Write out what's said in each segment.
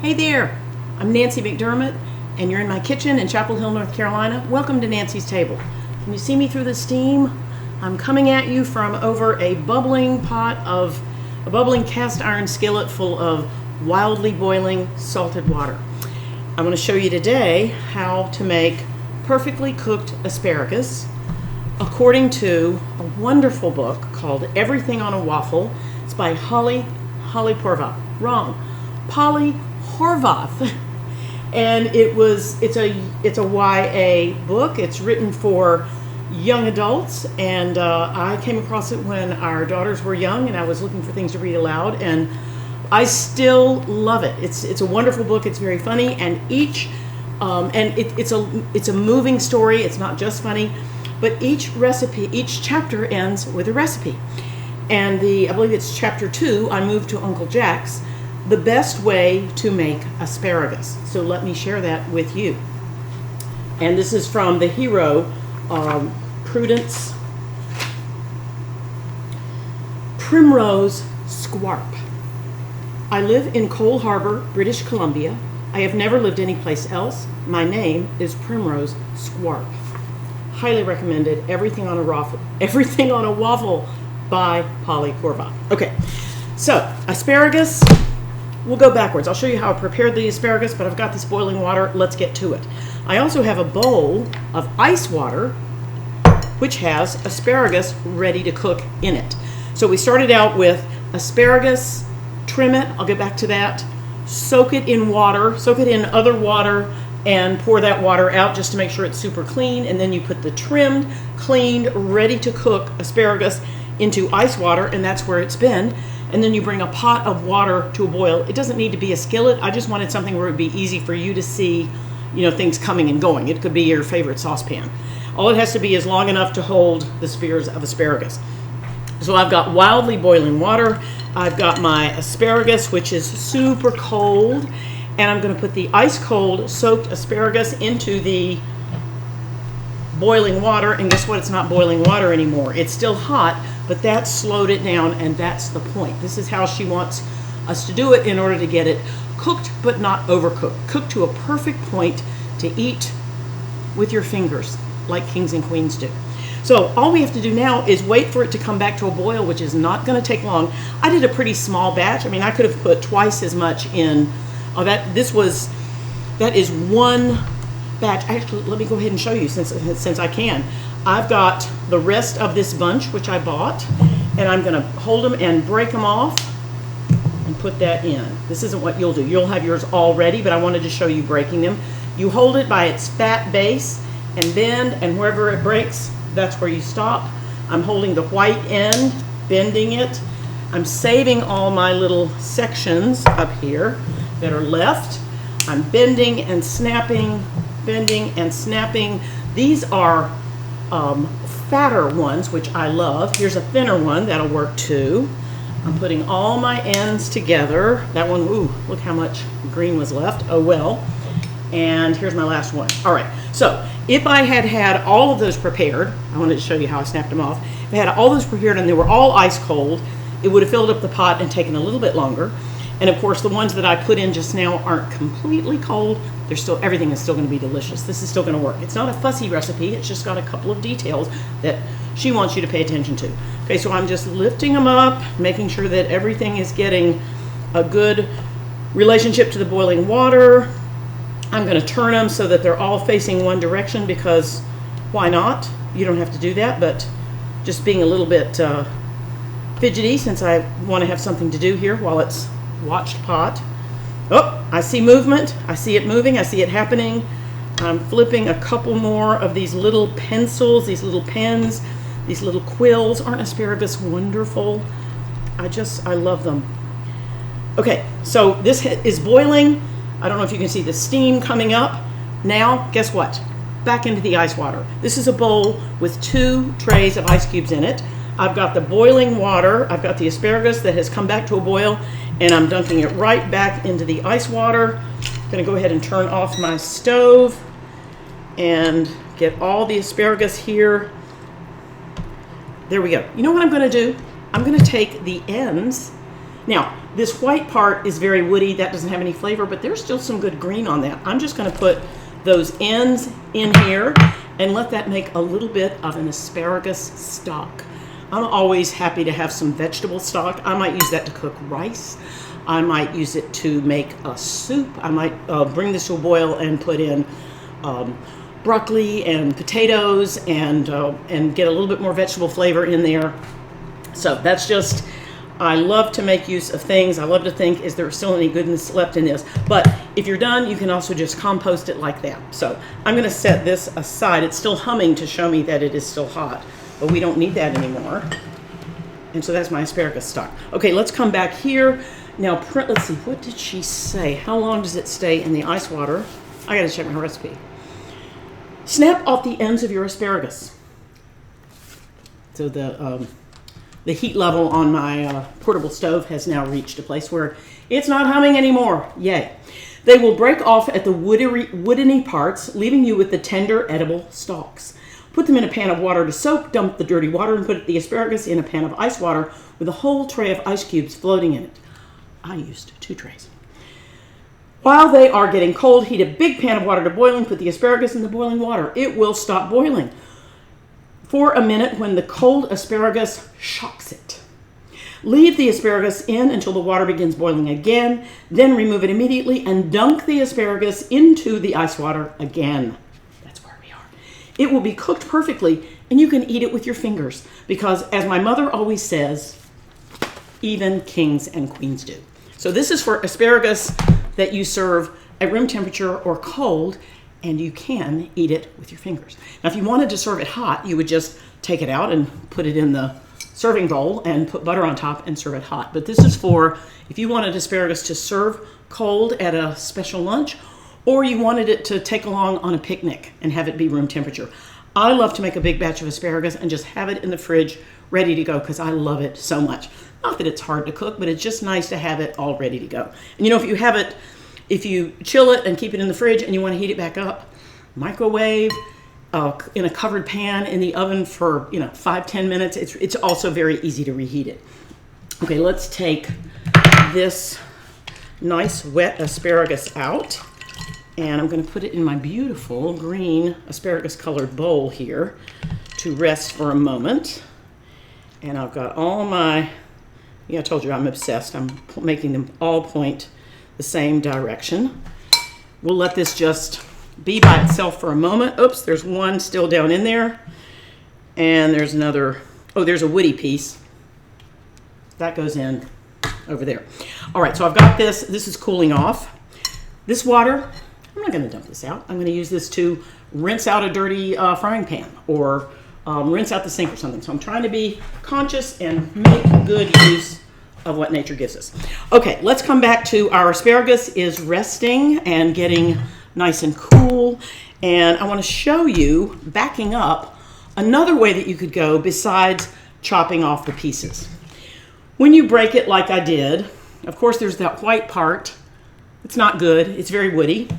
Hey there, I'm Nancy McDermott, and you're in my kitchen in Chapel Hill, North Carolina. Welcome to Nancy's Table. Can you see me through the steam? I'm coming at you from over a bubbling cast iron skillet full of wildly boiling salted water. I'm going to show you today how to make perfectly cooked asparagus according to a wonderful book called Everything on a Waffle. It's by Polly Horvath. Polly Horvath. And it's a YA book. It's written for young adults, and I came across it when our daughters were young, and I was looking for things to read aloud, and I still love it. It's a wonderful book. It's very funny, and it's a moving story. It's not just funny, but each chapter ends with a recipe. And I believe it's chapter 2. I moved to Uncle Jack's. The best way to make asparagus. So let me share that with you. And this is from the hero, Prudence Primrose Squarp. I live in Cole Harbor, British Columbia. I have never lived anyplace else. My name is Primrose Squarp. Highly recommended. Everything on a Waffle by Polly Horvath. Okay, so asparagus. We'll go backwards. I'll show you how I prepared the asparagus, but I've got this boiling water. Let's get to it. I also have a bowl of ice water, which has asparagus ready to cook in it. So we started out with asparagus, trim it. I'll get back to that. Soak it in water, soak it in other water, and pour that water out just to make sure it's super clean. And then you put the trimmed, cleaned, ready to cook asparagus into ice water, and that's where it's been. And then you bring a pot of water to a boil. It doesn't need to be a skillet. I just wanted something where it would be easy for you to see, things coming and going. It could be your favorite saucepan. All it has to be is long enough to hold the spears of asparagus. So I've got wildly boiling water. I've got my asparagus, which is super cold. And I'm going to put the ice cold soaked asparagus into the boiling water. And guess what? It's not boiling water anymore. It's still hot. But that slowed it down, and that's the point. This is how she wants us to do it in order to get it cooked but not overcooked. Cooked to a perfect point to eat with your fingers, like kings and queens do. So all we have to do now is wait for it to come back to a boil, which is not going to take long. I did a pretty small batch. I mean, I could have put twice as much in. That is one batch. Actually, let me go ahead and show you since I can. I've got the rest of this bunch, which I bought, and I'm going to hold them and break them off and put that in. This isn't what you'll do. You'll have yours all ready, but I wanted to show you breaking them. You hold it by its fat base and bend, and wherever it breaks, that's where you stop. I'm holding the white end, bending it. I'm saving all my little sections up here that are left. I'm bending and snapping, bending and snapping. These are fatter ones, which I love. Here's a thinner one that'll work too. I'm putting all my ends together. That one, ooh, look how much green was left. Oh well. And here's my last one. All right, so if I had all of those prepared, I wanted to show you how I snapped them off. If I had all those prepared and they were all ice cold, it would have filled up the pot and taken a little bit longer. And of course, the ones that I put in just now aren't completely cold. Everything is still going to be delicious. This is still going to work. It's not a fussy recipe. It's just got a couple of details that she wants you to pay attention to. Okay, so I'm just lifting them up, making sure that everything is getting a good relationship to the boiling water. I'm going to turn them so that they're all facing one direction, because why not? You don't have to do that, but just being a little bit fidgety, since I want to have something to do here while it's watched pot. Oh, I see movement. I see it moving. I see it happening. I'm flipping a couple more of these little pencils, these little pens, these little quills. Aren't asparagus wonderful? I love them. Okay, so this is boiling. I don't know if you can see the steam coming up. Now, guess what? Back into the ice water. This is a bowl with 2 trays of ice cubes in it. I've got the boiling water. I've got the asparagus that has come back to a boil, and I'm dunking it right back into the ice water. I'm going to go ahead and turn off my stove and get all the asparagus here. There we go. You know what I'm going to do? I'm going to take the ends. Now, This white part is very woody. That doesn't have any flavor, but there's still some good green on that. I'm just going to put those ends in here and let that make a little bit of an asparagus stock. I'm always happy to have some vegetable stock. I might use that to cook rice. I might use it to make a soup. I might bring this to a boil and put in broccoli and potatoes and get a little bit more vegetable flavor in there. So that's just, I love to make use of things. I love to think, is there still any goodness left in this? But if you're done, you can also just compost it like that. So I'm going to set this aside. It's still humming to show me that it is still hot, but we don't need that anymore. And so that's my asparagus stock. Okay, let's come back here. Now, let's see, what did she say? How long does it stay in the ice water? I got to check my recipe. Snap off the ends of your asparagus. So the heat level on my portable stove has now reached a place where it's not humming anymore. Yay. They will break off at the woodeny parts, leaving you with the tender, edible stalks. Put them in a pan of water to soak, dump the dirty water, and put the asparagus in a pan of ice water with a whole tray of ice cubes floating in it. I used 2 trays. While they are getting cold, heat a big pan of water to boiling, put the asparagus in the boiling water. It will stop boiling for a minute when the cold asparagus shocks it. Leave the asparagus in until the water begins boiling again, then remove it immediately and dunk the asparagus into the ice water again. That's where we are. It will be cooked perfectly and you can eat it with your fingers because, as my mother always says, even kings and queens do. So this is for asparagus that you serve at room temperature or cold, and you can eat it with your fingers. Now, if you wanted to serve it hot, you would just take it out and put it in the serving bowl and put butter on top and serve it hot. But this is for if you wanted asparagus to serve cold at a special lunch, or you wanted it to take along on a picnic and have it be room temperature. I love to make a big batch of asparagus and just have it in the fridge ready to go because I love it so much. Not that it's hard to cook, but it's just nice to have it all ready to go. And you know, if you chill it and keep it in the fridge and you want to heat it back up, microwave in a covered pan in the oven for 5-10 minutes. It's also very easy to reheat it. Okay, let's take this nice wet asparagus out, and I'm going to put it in my beautiful green asparagus colored bowl here to rest for a moment. And I've got all my, I told you I'm obsessed. I'm making them all point the same direction. We'll let this just be by itself for a moment. Oops, there's one still down in there. And there's another, there's a woody piece. That goes in over there. All right, so I've got this. This is cooling off. This water, I'm not going to dump this out. I'm going to use this to rinse out a dirty frying pan or rinse out the sink or something. So I'm trying to be conscious and make good use of what nature gives us. Okay, let's come back to our asparagus is resting and getting nice and cool. And I want to show you, backing up, another way that you could go besides chopping off the pieces. When you break it like I did, of course there's that white part. It's not good. It's very woody.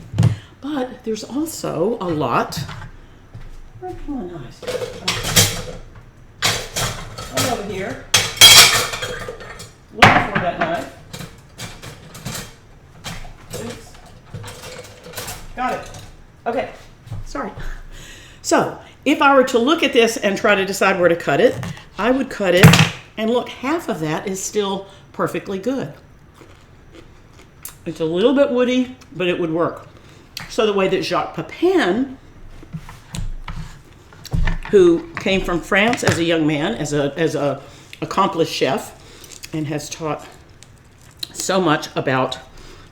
But there's also a lot. Where's my knife? I'm over here. Looking for that knife. Oops. Got it. Okay. Sorry. So, if I were to look at this and try to decide where to cut it, I would cut it, and look, half of that is still perfectly good. It's a little bit woody, but it would work. So the way that Jacques Pepin, who came from France as a young man, as a accomplished chef, and has taught so much about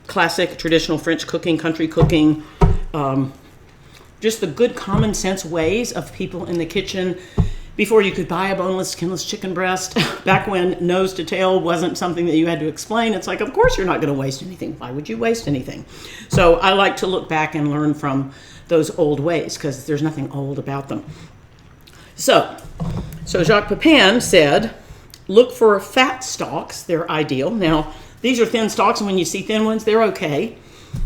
classic traditional French cooking, country cooking, just the good common sense ways of people in the kitchen before you could buy a boneless, skinless chicken breast, back when nose to tail wasn't something that you had to explain. It's like, of course you're not going to waste anything. Why would you waste anything? So I like to look back and learn from those old ways because there's nothing old about them. So Jacques Pepin said, look for fat stalks. They're ideal. Now, these are thin stalks, and when you see thin ones, they're okay.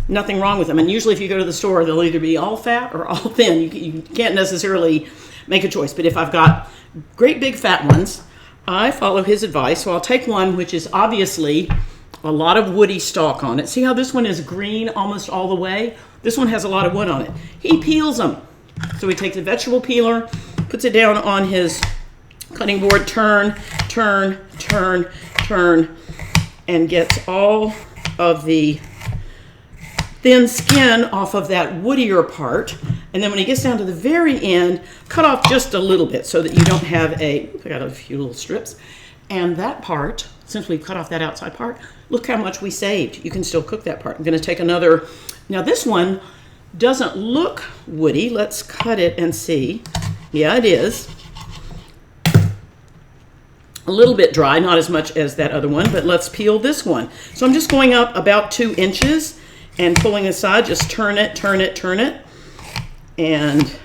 Nothing wrong with them. And usually if you go to the store, they'll either be all fat or all thin. You can't necessarily make a choice. But if I've got great big fat ones, I follow his advice. So I'll take one which is obviously a lot of woody stalk on it. See how this one is green almost all the way? This one has a lot of wood on it. He peels them. So he takes a vegetable peeler, puts it down on his cutting board, turn, turn, turn, turn, and gets all of the thin skin off of that woodier part. And then when he gets down to the very end, cut off just a little bit so that you don't have I got a few little strips. And that part, since we've cut off that outside part, look how much we saved. You can still cook that part. I'm going to take another. Now this one doesn't look woody. Let's cut it and see. Yeah, it is. A little bit dry, not as much as that other one, but let's peel this one. So I'm just going up about 2 inches and pulling aside, just turn it, turn it, turn it. And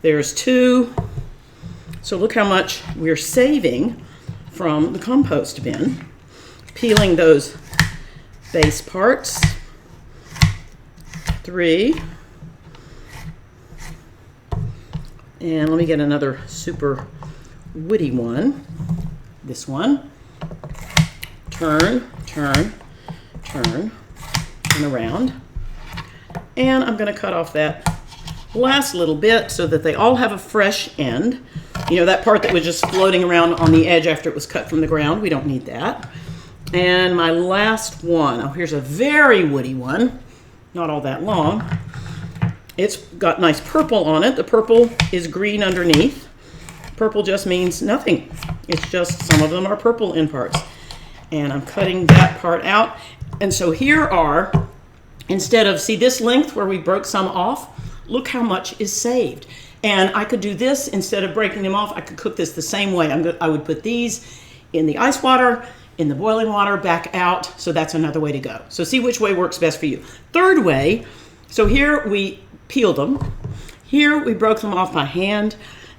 there's 2. So look how much we're saving from the compost bin. Peeling those base parts. 3. And let me get another super woody one. This one. Turn, turn, turn, and around. And I'm going to cut off that last little bit so that they all have a fresh end. You know, that part that was just floating around on the edge after it was cut from the ground, we don't need that. And my last one, oh, here's a very woody one, not all that long. It's got nice purple on it. The purple is green underneath. Purple just means nothing. It's just some of them are purple in parts. And I'm cutting that part out. And so here are, instead of, see this length where we broke some off, look how much is saved. And I could do this instead of breaking them off. I could cook this the same way. I would put these in the ice water, in the boiling water, back out. So that's another way to go. So see which way works best for you. Third way, so here we peeled them. Here we broke them off by hand.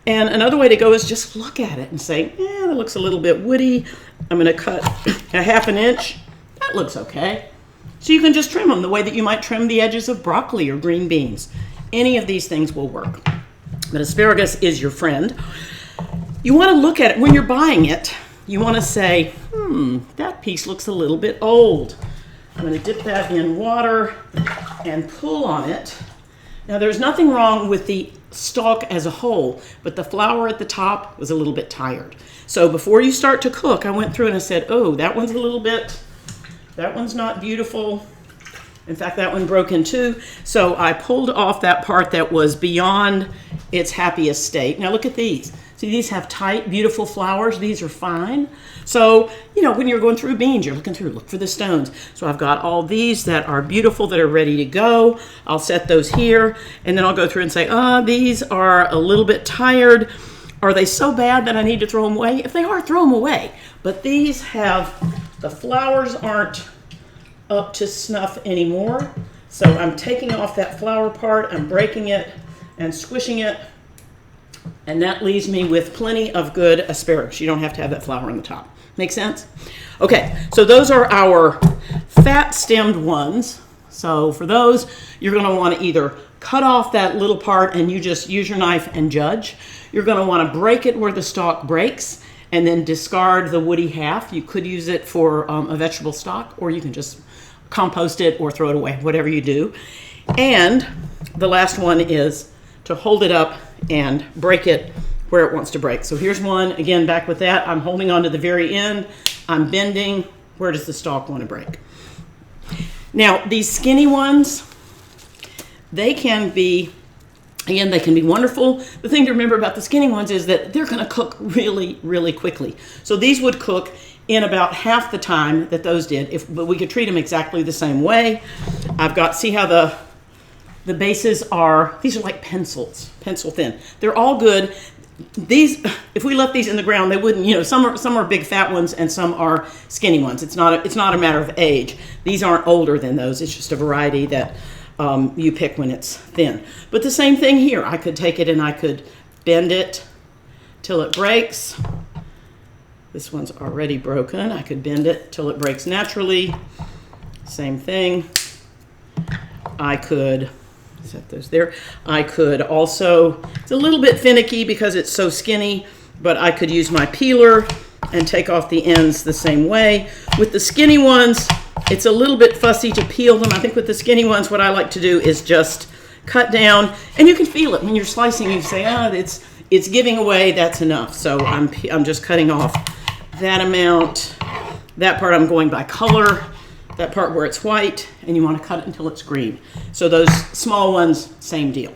And another way to go is just look at it and say, yeah, that looks a little bit woody. I'm going to cut a 1/2 inch. That looks okay. So you can just trim them the way that you might trim the edges of broccoli or green beans. Any of these things will work. But asparagus is your friend. You want to look at it when you're buying it. You want to say, that piece looks a little bit old. I'm going to dip that in water and pull on it. Now there's nothing wrong with the stalk as a whole, but the flower at the top was a little bit tired. So before you start to cook, I went through and I said, oh, that one's a little bit, that one's not beautiful. In fact, that one broke in 2. So I pulled off that part that was beyond its happiest state. Now look at these. See, these have tight, beautiful flowers. These are fine. So, you know, when you're going through beans, you're looking through, look for the stones. So I've got all these that are beautiful, that are ready to go. I'll set those here, and then I'll go through and say, these are a little bit tired. Are they so bad that I need to throw them away? If they are, throw them away. But these have, the flowers aren't up to snuff anymore. So I'm taking off that flower part, I'm breaking it and squishing it, and that leaves me with plenty of good asparagus. You don't have to have that flower on the top. Make sense? Okay, so those are our fat-stemmed ones. So for those, you're going to want to either cut off that little part and you just use your knife and judge. You're going to want to break it where the stalk breaks and then discard the woody half. You could use it for a vegetable stock, or you can just compost it or throw it away, whatever you do. And the last one is to hold it up and break it where it wants to break. So here's one, again, back with that. I'm holding on to the very end. I'm bending. Where does the stalk want to break? Now, these skinny ones, they can be, again, they can be wonderful. The thing to remember about the skinny ones is that they're going to cook really, really quickly. So these would cook in about half the time that those did, but we could treat them exactly the same way. I've got, see how the bases are, these are like pencils, pencil thin. They're all good. These, if we left these in the ground, they wouldn't, you know, some are big fat ones and some are skinny ones. It's not a matter of age. These aren't older than those. It's just a variety that you pick when it's thin. But the same thing here. I could take it and I could bend it till it breaks. This one's already broken. I could bend it till it breaks naturally. Same thing. I could set those there. I could also, it's a little bit finicky because it's so skinny, but I could use my peeler and take off the ends the same way. With the skinny ones, it's a little bit fussy to peel them. I think with the skinny ones, what I like to do is just cut down, and you can feel it when you're slicing. You say, it's giving away, that's enough. So I'm just cutting off that amount. That part I'm going by color, that part where it's white, and you want to cut it until it's green. So those small ones, same deal.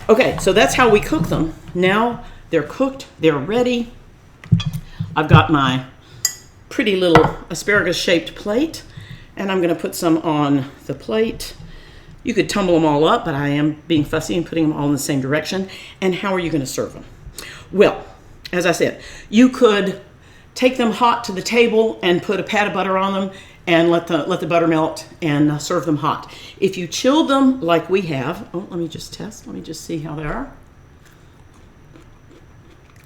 Okay, so that's how we cook them. Now they're cooked, they're ready. I've got my pretty little asparagus-shaped plate, and I'm going to put some on the plate. You could tumble them all up, but I am being fussy and putting them all in the same direction. And how are you going to serve them? Well, as I said, you could take them hot to the table and put a pat of butter on them and let the butter melt and serve them hot. If you chill them like we have, let me just test. Let me just see how they are.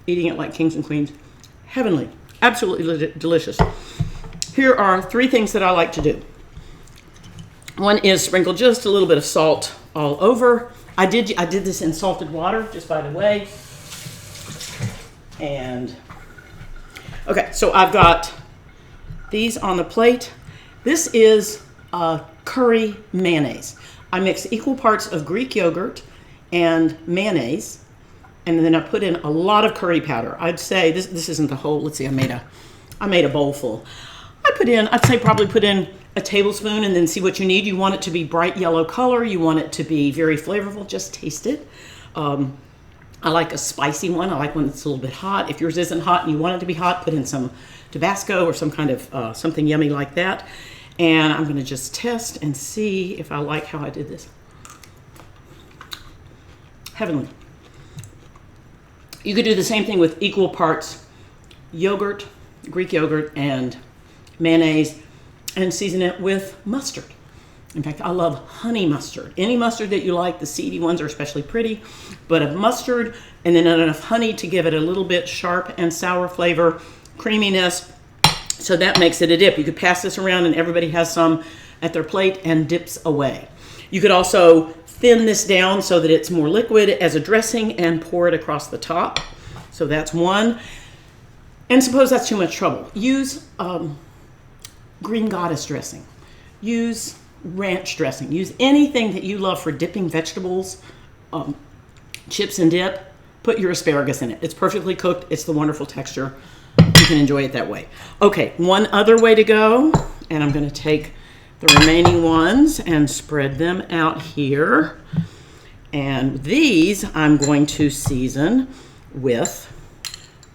Eating it like kings and queens. Heavenly. Absolutely delicious. Here are 3 things that I like to do. One is sprinkle just a little bit of salt all over. I did this in salted water, just by the way. And okay, so I've got these on the plate. This is curry mayonnaise. I mix equal parts of Greek yogurt and mayonnaise, and then I put in a lot of curry powder. I'd say this isn't the whole. Let's see, I made a bowl full. I'd say probably put in a tablespoon, and then see what you need. You want it to be bright yellow color. You want it to be very flavorful. Just taste it. I like a spicy one. I like one that's a little bit hot. If yours isn't hot and you want it to be hot, put in some Tabasco or some kind of something yummy like that. And I'm going to just test and see if I like how I did this. Heavenly. You could do the same thing with equal parts yogurt, Greek yogurt, and mayonnaise, and season it with mustard. In fact, I love honey mustard. Any mustard that you like, the seedy ones are especially pretty, but a mustard and then enough honey to give it a little bit sharp and sour flavor, creaminess, so that makes it a dip. You could pass this around and everybody has some at their plate and dips away. You could also thin this down so that it's more liquid as a dressing and pour it across the top. So that's one. And suppose that's too much trouble. Use green goddess dressing. Use ranch dressing. Use anything that you love for dipping vegetables, chips and dip. Put your asparagus in it. It's perfectly cooked. It's the wonderful texture. You can enjoy it that way. Okay, one other way to go, and I'm going to take the remaining ones and spread them out here. And these I'm going to season with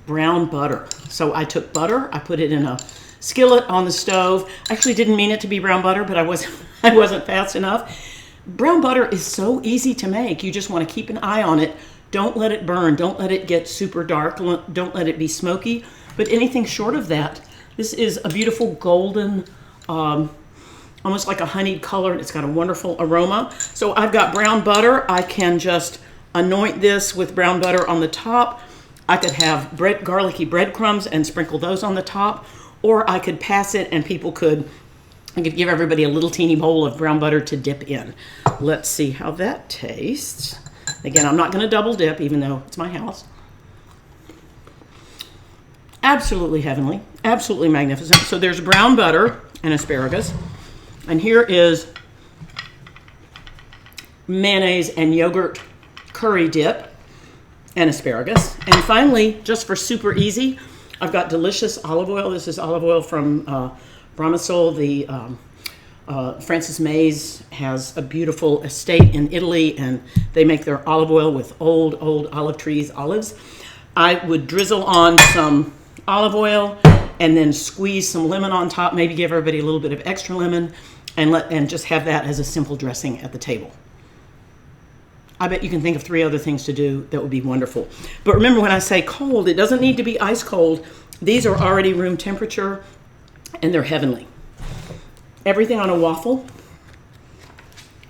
brown butter. So I took butter, I put it in a skillet on the stove. I actually didn't mean it to be brown butter, but I wasn't fast enough. Brown butter is so easy to make. You just want to keep an eye on it. Don't let it burn. Don't let it get super dark. Don't let it be smoky. But anything short of that, this is a beautiful golden, almost like a honeyed color. It's got a wonderful aroma. So I've got brown butter. I can just anoint this with brown butter on the top. I could have garlicky breadcrumbs and sprinkle those on the top. Or I could pass it and I could give everybody a little teeny bowl of brown butter to dip in. Let's see how that tastes. Again, I'm not going to double dip, even though it's my house. Absolutely heavenly. Absolutely magnificent. So there's brown butter and asparagus. And here is mayonnaise and yogurt curry dip and asparagus. And finally, just for super easy, I've got delicious olive oil. This is olive oil from Bramisol. The Francis Mayes has a beautiful estate in Italy, and they make their olive oil with old olive trees, olives. I would drizzle on some olive oil and then squeeze some lemon on top, maybe give everybody a little bit of extra lemon, and just have that as a simple dressing at the table. I bet you can think of 3 other things to do that would be wonderful. But remember, when I say cold, it doesn't need to be ice cold. These are already room temperature, and they're heavenly. Everything on a Waffle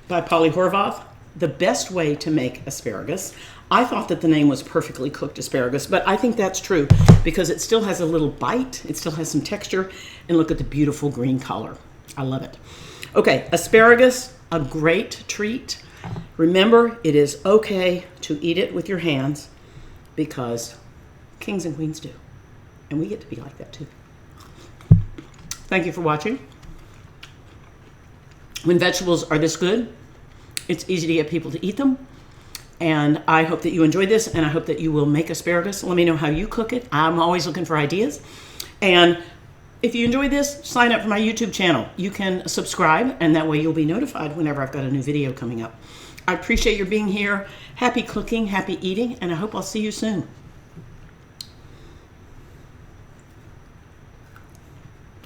by Polly Horvath. The best way to make asparagus. I thought that the name was perfectly cooked asparagus, but I think that's true because it still has a little bite. It still has some texture, and look at the beautiful green color. I love it. Okay, asparagus, a great treat. Remember, it is okay to eat it with your hands because kings and queens do. And we get to be like that too. Thank you for watching. When vegetables are this good, it's easy to get people to eat them. And I hope that you enjoyed this, and I hope that you will make asparagus. Let me know how you cook it. I'm always looking for ideas. And if you enjoyed this, sign up for my YouTube channel. You can subscribe, and that way you'll be notified whenever I've got a new video coming up. I appreciate your being here. Happy cooking, happy eating, and I hope I'll see you soon.